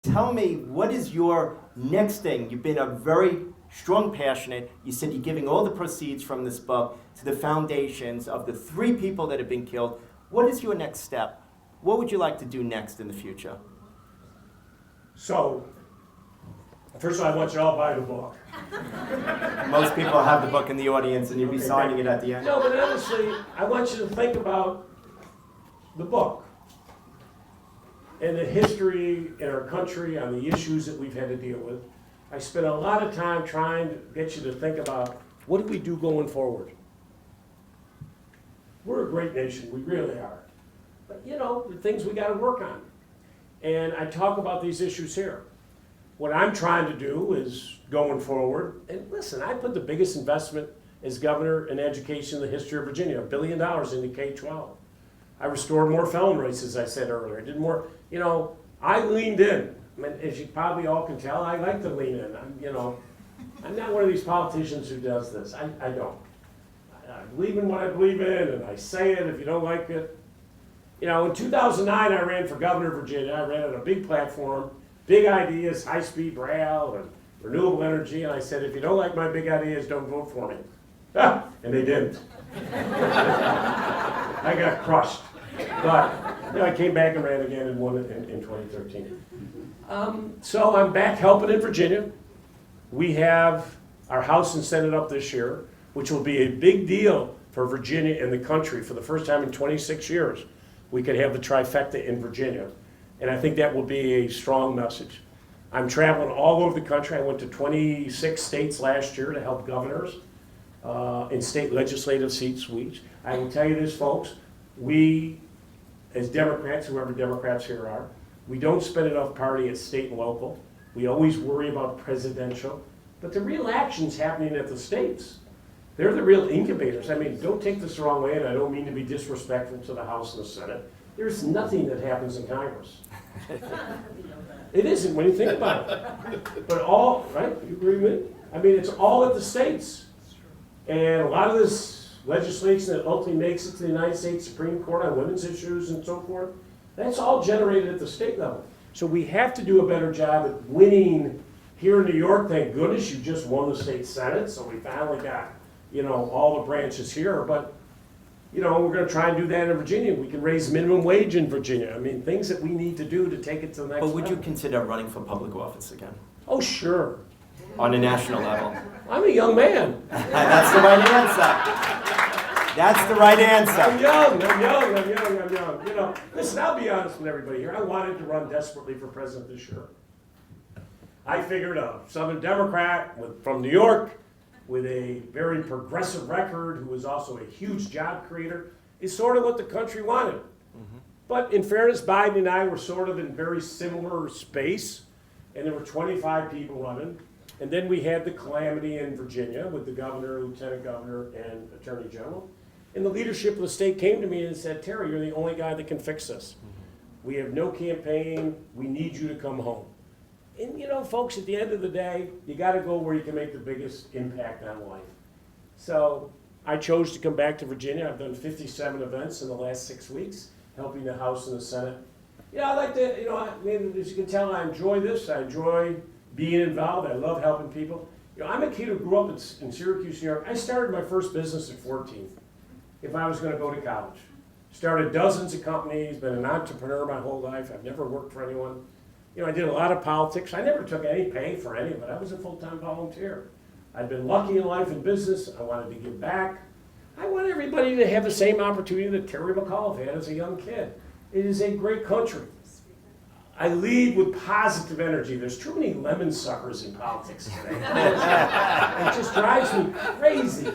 Tell me, what is your next thing? You've been a very strong, passionate. You said you're giving all the proceeds from this book to the foundations of the 3 people that have been killed. What is your next step? What would you like to do next in the future? So, first of all, I want you all to buy the book. Most people have the book in the audience and you'd be signing it at the end. No, but honestly, I want you to think about the book and the history in our country on the issues that we've had to deal with. I spent a lot of time trying to get you to think about what do we do going forward. We're a great nation, we really are. But you know, the things we got to work on. And I talk about these issues here. What I'm trying to do is going forward, and listen, I put the biggest investment as governor in education in the history of Virginia, $1 billion into K-12. I restored more felon rates, as I said earlier. I did more, you know, I leaned in. I mean, as you probably all can tell, I like to lean in. I'm not one of these politicians who does this. I don't. I believe in what I believe in, and I say it if you don't like it. You know, in 2009, I ran for governor of Virginia. I ran on a big platform, big ideas, high-speed rail, and renewable energy, and I said, if you don't like my big ideas, don't vote for me. And they didn't. I got crushed. But you know, I came back and ran again and won it in 2013. So I'm back helping in Virginia. We have our House and Senate up this year, which will be a big deal for Virginia and the country. For the first time in 26 years, we could have the trifecta in Virginia. And I think that will be a strong message. I'm traveling all over the country. I went to 26 states last year to help governors in state legislative seats. I will tell you this, folks, we, as Democrats, whoever Democrats here are, we don't spend enough party at state and local. We always worry about presidential. But the real action's happening at the states. They're the real incubators. I mean, don't take this the wrong way, and I don't mean to be disrespectful to the House and the Senate. There's nothing that happens in Congress. It isn't when you think about it. But all, right, you agree with me? I mean, it's all at the states. And a lot of this legislation that ultimately makes it to the United States Supreme Court on women's issues and so forth, that's all generated at the state level. So we have to do a better job at winning here in New York. Thank goodness you just won the state Senate, so we finally got, you know, all the branches here. But, you know, we're going to try and do that in Virginia. We can raise minimum wage in Virginia. I mean, things that we need to do to take it to the next level. But would you consider running for public office again? Oh, sure. On a national level? I'm a young man. That's the right answer. That's the right answer. I'm young. You know, listen, I'll be honest with everybody here. I wanted to run desperately for president this year. I figured a Southern Democrat from New York with a very progressive record, who was also a huge job creator, is sort of what the country wanted. Mm-hmm. But in fairness, Biden and I were sort of in very similar space, and there were 25 people running. And then we had the calamity in Virginia with the governor, lieutenant governor, and attorney general. And the leadership of the state came to me and said, Terry, you're the only guy that can fix this. Mm-hmm. We have no campaign. We need you to come home. And you know, folks, at the end of the day, you got to go where you can make the biggest impact on life. So I chose to come back to Virginia. I've done 57 events in the last 6 weeks, helping the House and the Senate. I like to, I mean, as you can tell, I enjoy this. I enjoy being involved. I love helping people. I'm a kid who grew up in Syracuse, New York. I started my first business at 14, if I was going to go to college. Started dozens of companies, been an entrepreneur my whole life. I've never worked for anyone. I did a lot of politics. I never took any pay for any of it. I was a full-time volunteer. I'd been lucky in life and business. I wanted to give back. I want everybody to have the same opportunity that Terry McAuliffe had as a young kid. It is a great country. I lead with positive energy. There's too many lemon suckers in politics today. It just drives me crazy.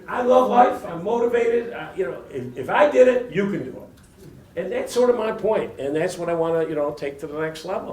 I love life. I'm motivated. If I did it, you can do it. And that's sort of my point, and that's what I want to, take to the next level.